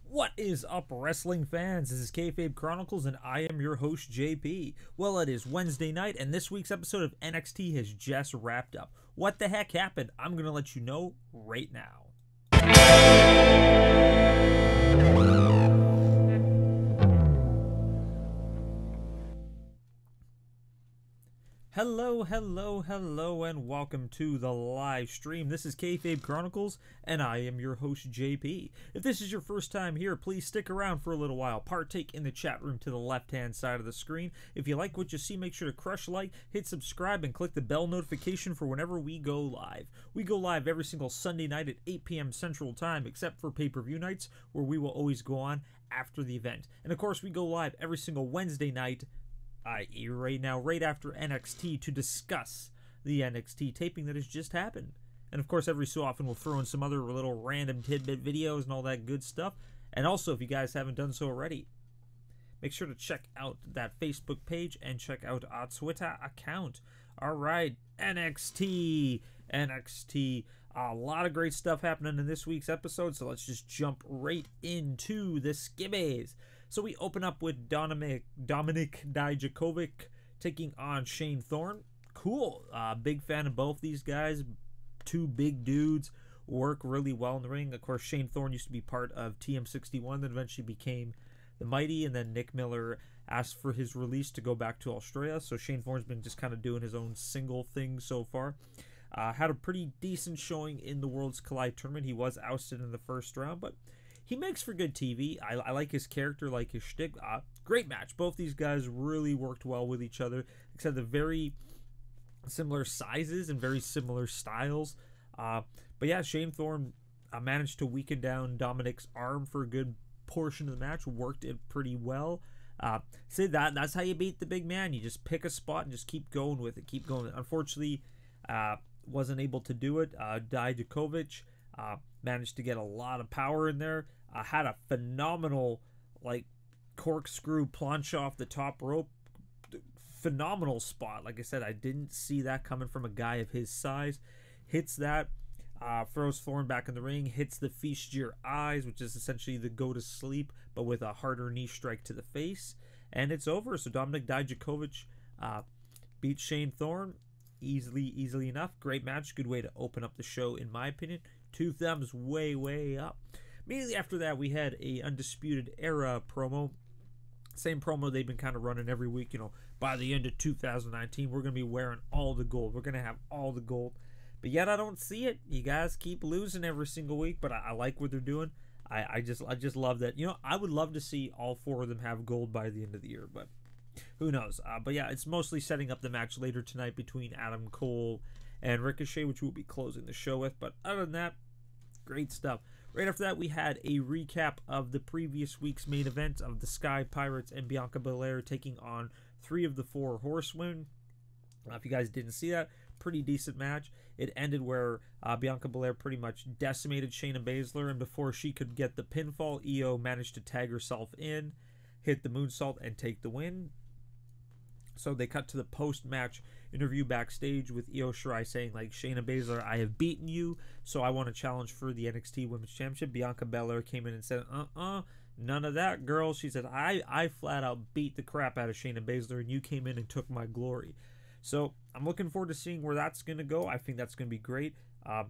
What is up, wrestling fans? This is Kayfabe Chronicles, and I am your host, JP. Well, it is Wednesday night, and this week's episode of NXT has just wrapped up. What the heck happened? I'm going to let you know right now. Hello, and welcome to the live stream. This is Kayfabe Chronicles, and I am your host, JP. If this is your first time here, please stick around for a little while. Partake in the chat room to the left-hand side of the screen. If you like what you see, make sure to crush like, hit subscribe, and click the bell notification for whenever we go live. We go live every single Sunday night at 8 p.m. Central Time, except for pay-per-view nights, where we will always go on after the event. And of course, we go live every single Wednesday night, i.e. right now, right after NXT, to discuss the NXT taping that has just happened. And of course, every so often we'll throw in some other little random tidbit videos and all that good stuff. And also, if you guys haven't done so already, make sure to check out that Facebook page and check out our Twitter account. Alright, NXT. A lot of great stuff happening in this week's episode, so let's just jump right into the skibbies. So we open up with Dominik Dijakovic taking on Shane Thorne. Cool. Big fan of both these guys. Two big dudes, work really well in the ring. Of course, Shane Thorne used to be part of TM61, then eventually became the Mighty, and then Nick Miller asked for his release to go back to Australia. So Shane Thorne's been just kind of doing his own single thing so far. Had a pretty decent showing in the Worlds Collide tournament. He was ousted in the first round, but he makes for good TV. I like his character, like his shtick. Great match. Both these guys really worked well with each other, except the very similar sizes and very similar styles. But yeah, Shane Thorne managed to weaken down Dominik's arm for a good portion of the match. Worked it pretty well. Say that's how you beat the big man. You just pick a spot and just keep going with it. Keep going. Unfortunately, wasn't able to do it. Dijakovic managed to get a lot of power in there. Had a phenomenal corkscrew plunge off the top rope. Phenomenal spot. Like I said, I didn't see that coming from a guy of his size. Hits that, throws Thorne back in the ring, hits the Feast Your Eyes, which is essentially the go to sleep, but with a harder knee strike to the face. And it's over. So Dominik Dijakovic beats Shane Thorne easily enough. Great match. Good way to open up the show, in my opinion. 2 thumbs way up. Immediately after that, we had a Undisputed Era promo. Same promo they've been kind of running every week. You know, by the end of 2019, we're going to be wearing all the gold. We're going to have all the gold. But yet I don't see it. You guys keep losing every single week, but I like what they're doing. I just love that. You know, I would love to see all 4 of them have gold by the end of the year, but who knows? But yeah, it's mostly setting up the match later tonight between Adam Cole and Ricochet, which we'll be closing the show with. But other than that, great stuff. Right after that, we had a recap of the previous week's main event of the Sky Pirates and Bianca Belair taking on 3 of the 4 Horsewomen. If you guys didn't see that, pretty decent match. It ended where Bianca Belair pretty much decimated Shayna Baszler, and before she could get the pinfall, Io managed to tag herself in, hit the moonsault, and take the win. So they cut to the post-match interview backstage with Io Shirai saying, like, Shayna Baszler, I have beaten you, so I want to challenge for the NXT Women's Championship. Bianca Belair came in and said, none of that, girl. She said, I flat out beat the crap out of Shayna Baszler, and you came in and took my glory. So I'm looking forward to seeing where that's going to go. I think that's going to be great. A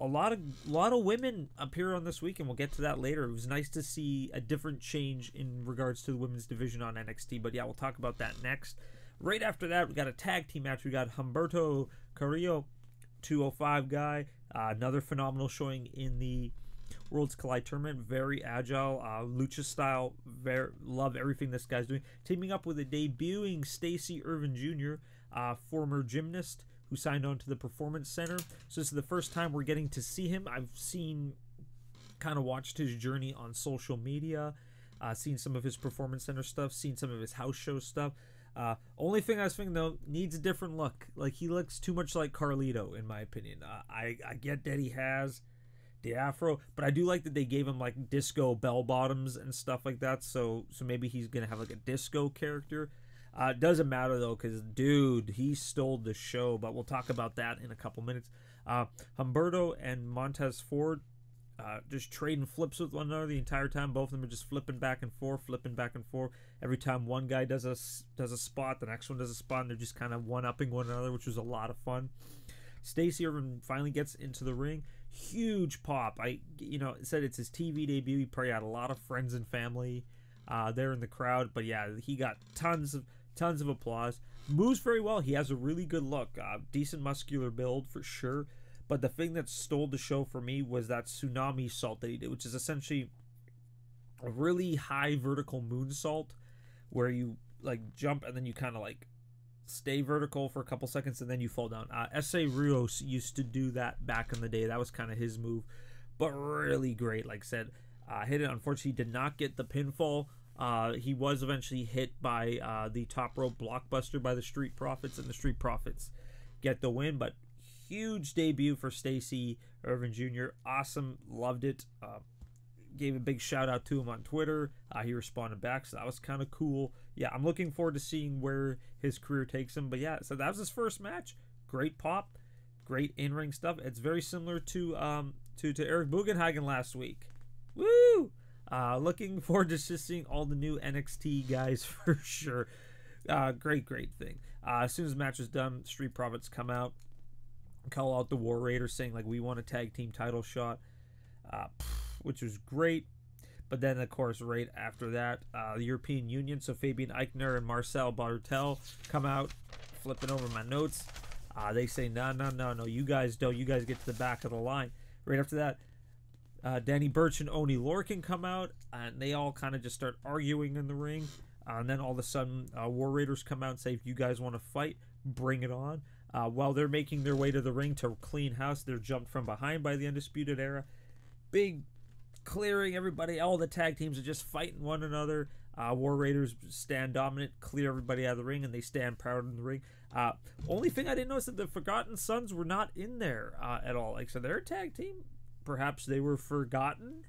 lot of women appear on this week, and we'll get to that later. It was nice to see a different change in regards to the women's division on NXT, but yeah, we'll talk about that next. Right after that, we got a tag team match. We got Humberto Carrillo, 205 guy. Another phenomenal showing in the Worlds Collide tournament. Very agile, lucha style. Love everything this guy's doing. Teaming up with a debuting Stacy Irvin Jr., former gymnast who signed on to the Performance Center. So this is the first time we're getting to see him. I've watched his journey on social media, seen some of his Performance Center stuff, seen some of his house show stuff. Only thing I was thinking, though, needs a different look. Like, he looks too much like Carlito, in my opinion. I get that he has the afro, but I do like that they gave him, like, disco bell bottoms and stuff like that, so maybe he's gonna have, like, a disco character. It doesn't matter, though, because, dude, he stole the show, but we'll talk about that in a couple minutes. Humberto and Montez Ford just trading flips with one another the entire time. Both of them are just flipping back and forth, flipping back and forth. Every time one guy does a spot, the next one does a spot, and they're just kind of one-upping one another, which was a lot of fun. Stacey Irvin finally gets into the ring. Huge pop. Said it's his TV debut. He probably had a lot of friends and family there in the crowd, but yeah, he got tons of applause. Moves very well. He has a really good look. Decent muscular build for sure. But the thing that stole the show for me was that tsunami salt that he did, which is essentially a really high vertical moonsault where you like jump and then you kind of like stay vertical for a couple seconds and then you fall down. S.A. Rios used to do that back in the day. That was kind of his move, but really great. Like I said, hit it. Unfortunately, he did not get the pinfall. He was eventually hit by the top rope blockbuster by the Street Profits, and the Street Profits get the win. But huge debut for Stacey Irvin Jr. Awesome. Loved it. Gave a big shout out to him on Twitter. He responded back, so that was kind of cool. Yeah, I'm looking forward to seeing where his career takes him. But yeah, so that was his first match. Great pop, great in-ring stuff. It's very similar to Eric Bugenhagen last week. Woo! Looking forward to just seeing all the new NXT guys for sure. Great thing. As soon as the match was done, Street Profits come out, call out the War Raiders, saying like we want a tag team title shot, which was great. But then of course right after that, the European Union, so Fabian Eichner and Marcel Bartel come out, flipping over my notes. They say no, you guys don't. You guys get to the back of the line. Right after that, Danny Burch and Oney Lorcan come out, and they all kind of just start arguing in the ring. And then all of a sudden, War Raiders come out and say, if you guys want to fight, bring it on. While they're making their way to the ring to clean house, they're jumped from behind by the Undisputed Era. Big clearing, everybody, all the tag teams are just fighting one another. War Raiders stand dominant, clear everybody out of the ring, and they stand proud in the ring. Only thing I didn't notice that the Forgotten Sons were not in there at all. Like, so they're a tag team. Perhaps they were forgotten.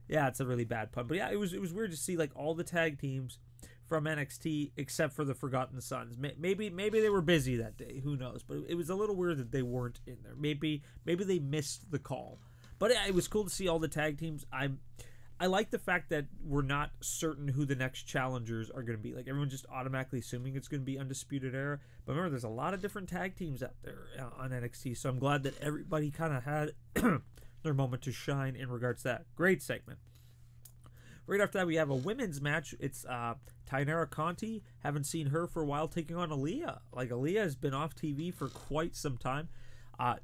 Yeah, it's a really bad pun. But yeah, it was weird to see like all the tag teams from NXT except for the Forgotten Sons. Maybe they were busy that day. Who knows? But it was a little weird that they weren't in there. Maybe they missed the call. But yeah, it was cool to see all the tag teams. I like the fact that we're not certain who the next challengers are going to be. Like, everyone's just automatically assuming it's going to be Undisputed Era. But remember, there's a lot of different tag teams out there on NXT. So I'm glad that everybody kind of had their moment to shine in regards to that. Great segment. Right after that, we have a women's match. It's Tainara Conti. Haven't seen her for a while, taking on Aaliyah. Like, Aaliyah has been off TV for quite some time.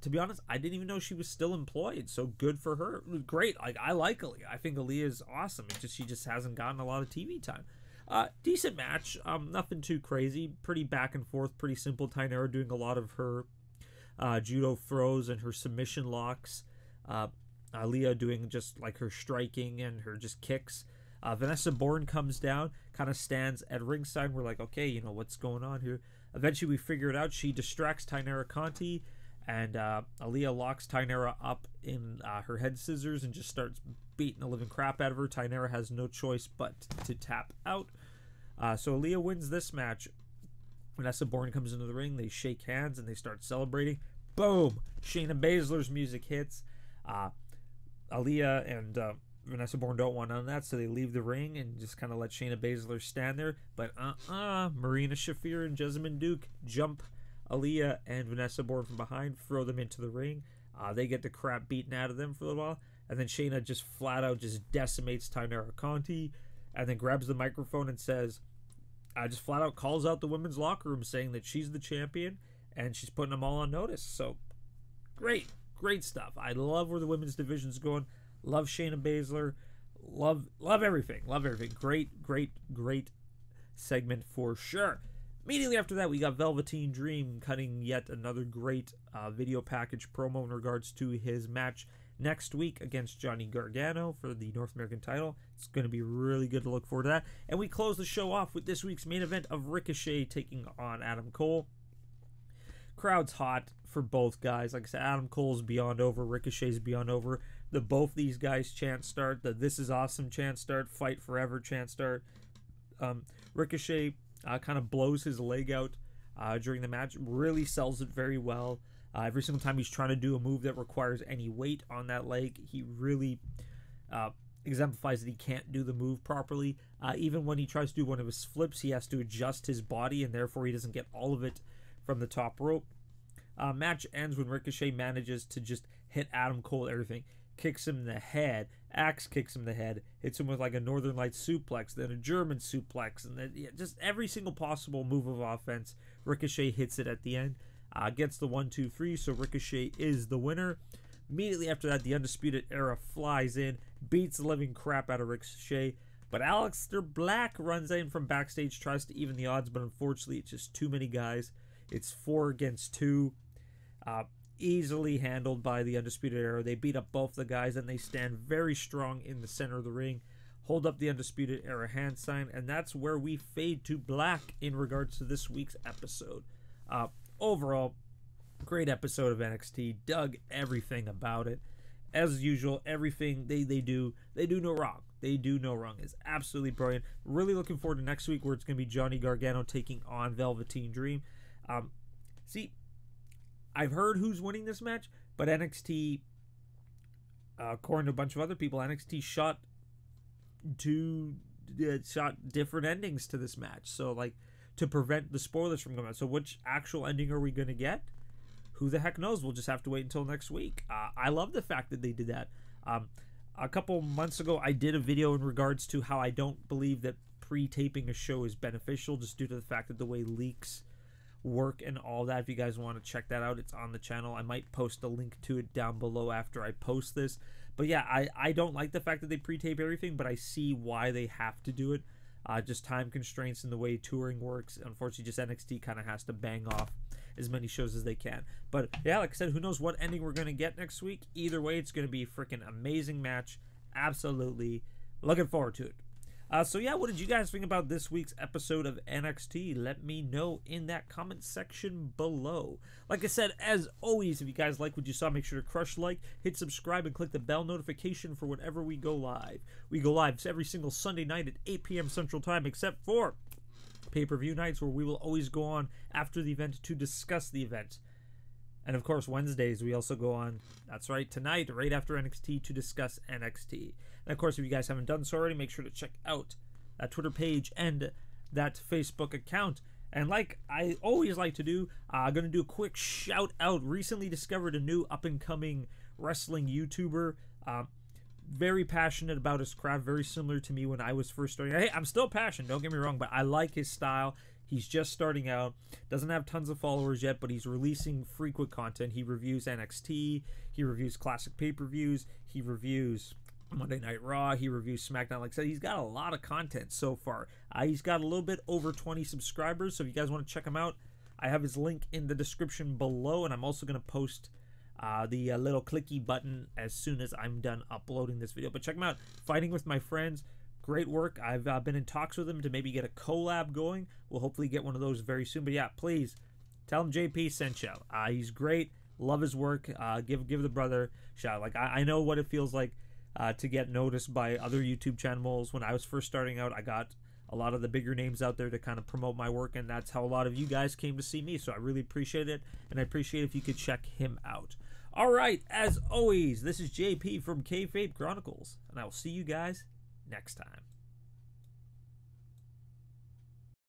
To be honest, I didn't even know she was still employed, so good for her. Great. Like, I like Aaliyah. I think Aaliyah is awesome. It's just she just hasn't gotten a lot of TV time. Decent match. Nothing too crazy. Pretty back and forth. Pretty simple. Tainara doing a lot of her judo throws and her submission locks. Aaliyah doing just like her striking and her just kicks. Vanessa Bourne comes down, kind of stands at ringside. We're like, okay, you know, what's going on here? Eventually we figure it out. She distracts Tainara Conti, and Aaliyah locks Tainara up in her head scissors and just starts beating the living crap out of her. Tainara has no choice but to tap out. So Aaliyah wins this match. Vanessa Bourne comes into the ring. They shake hands and they start celebrating. Boom! Shayna Baszler's music hits. Aaliyah and Vanessa Bourne don't want none of that, so they leave the ring and just kind of let Shayna Baszler stand there. But Marina Shafir and Jessamine Duke jump Aaliyah and Vanessa Bourne from behind, throw them into the ring. They get the crap beaten out of them for a little while, and then Shayna just flat out just decimates Tainara Conti, and then grabs the microphone and says, just flat out calls out the women's locker room, saying that she's the champion and she's putting them all on notice. So great stuff. I love where the women's division's going. Love Shayna Baszler. Love everything. Love everything. Great segment for sure. Immediately after that, we got Velveteen Dream cutting yet another great video package promo in regards to his match next week against Johnny Gargano for the North American title. It's going to be really good to look forward to that. And we close the show off with this week's main event of Ricochet taking on Adam Cole. Crowd's hot for both guys. Like I said, Adam Cole's beyond over. Ricochet's beyond over. Both these guys chant start. The "This is awesome" chant start. Fight forever chant start. Ricochet kind of blows his leg out during the match. Really sells it very well. Every single time he's trying to do a move that requires any weight on that leg, he really exemplifies that he can't do the move properly. Even when he tries to do one of his flips, he has to adjust his body, and therefore he doesn't get all of it from the top rope. Match ends when Ricochet manages to just hit Adam Cole with everything. Kicks him in the head, axe kicks him in the head, hits him with like a Northern Lights suplex, then a German suplex, and then just every single possible move of offense. Ricochet hits it at the end, gets the 1-2-3, so Ricochet is the winner. Immediately after that, the Undisputed Era flies in, beats the living crap out of Ricochet, but Aleister Black runs in from backstage, tries to even the odds, but unfortunately it's just too many guys. It's 4 against 2. Easily handled by the Undisputed Era. They beat up both the guys, and they stand very strong in the center of the ring, hold up the Undisputed Era hand sign, and that's where we fade to black in regards to this week's episode. Overall, great episode of NXT. Dug everything about it. As usual, everything they do no wrong. They do no wrong. It's absolutely brilliant. Really looking forward to next week, where it's going to be Johnny Gargano taking on Velveteen Dream. See, I've heard who's winning this match, but NXT, according to a bunch of other people, NXT shot different endings to this match. So, like, to prevent the spoilers from coming out. So, which actual ending are we going to get? Who the heck knows? We'll just have to wait until next week. I love the fact that they did that. A couple months ago, I did a video in regards to how I don't believe that pre-taping a show is beneficial, just due to the fact that the way leaks work and all that. If you guys want to check that out, it's on the channel. I might post a link to it down below after I post this. But yeah, I don't like the fact that they pre-tape everything, but I see why they have to do it. Just time constraints and the way touring works. Unfortunately, just NXT kind of has to bang off as many shows as they can. But yeah, like I said, who knows what ending we're going to get next week. Either way, it's going to be a freaking amazing match. Absolutely looking forward to it. So yeah, what did you guys think about this week's episode of NXT? Let me know in that comment section below. Like I said, as always, if you guys like what you saw, make sure to crush like, hit subscribe, and click the bell notification for whenever we go live. We go live every single Sunday night at 8 p.m. Central Time, except for pay-per-view nights, where we will always go on after the event to discuss the event. And of course, Wednesdays, we also go on, that's right, tonight, right after NXT, to discuss NXT. And of course, if you guys haven't done so already, make sure to check out that Twitter page and that Facebook account. And like I always like to do, I'm going to do a quick shout out. Recently discovered a new up-and-coming wrestling YouTuber. Very passionate about his craft, very similar to me when I was first starting. Hey, I'm still passionate, don't get me wrong, but I like his style. He's just starting out, doesn't have tons of followers yet, but he's releasing frequent content. He reviews NXT, he reviews classic pay-per-views, he reviews Monday Night Raw, he reviews SmackDown. Like I said, he's got a lot of content so far. He's got a little bit over 20 subscribers, so if you guys want to check him out, I have his link in the description below, and I'm also going to post the little clicky button as soon as I'm done uploading this video. But check him out, Fighting With My Friends. Great work. I've been in talks with him to maybe get a collab going. We'll hopefully get one of those very soon. But yeah, please tell him JP sent you. He's great. Love his work. Give the brother a shout. Like I know what it feels like to get noticed by other YouTube channels. When I was first starting out, I got a lot of the bigger names out there to kind of promote my work, and that's how a lot of you guys came to see me. So I really appreciate it, and I appreciate if you could check him out. All right, as always, this is JP from Kayfabe Chronicles, and I will see you guys next time.